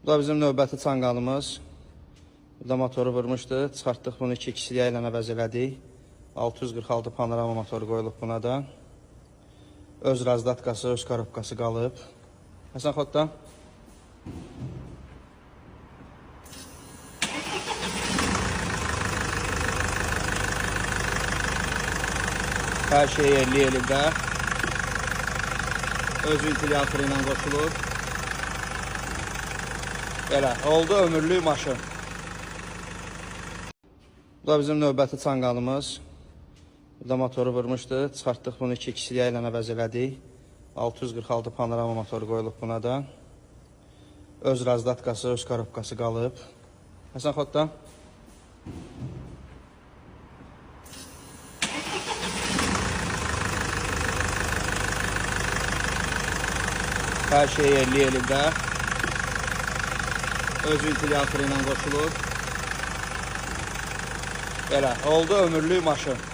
Bu da bizim növbəti çanqalımız. Burada motoru vurmuşdu. Çıxartdıq bunu 2 kişiliyə ilə əvəz elədik. 646 panorama motoru qoyulub buna da. Öz razdatkası, öz korobkası qalıb. Həsən xoddan. Hər şey yerli elində. Öz ventilatoru ilə qoşulur. Belə, oldu ömürlük maşın. Bu da bizim növbəti çanqalımız. Burada motoru vurmuşdu. Çıxartdıq bunu 2 kişiliyə ilə əvəz elədik. 646 panorama motoru qoyulub buna da. Öz razdatkası, öz korobkası qalıb. Həsən xoddan. Hər şey yerli elində. Öz ventilatoru ilə qoşulur. Belə, oldu ömürlük maşın.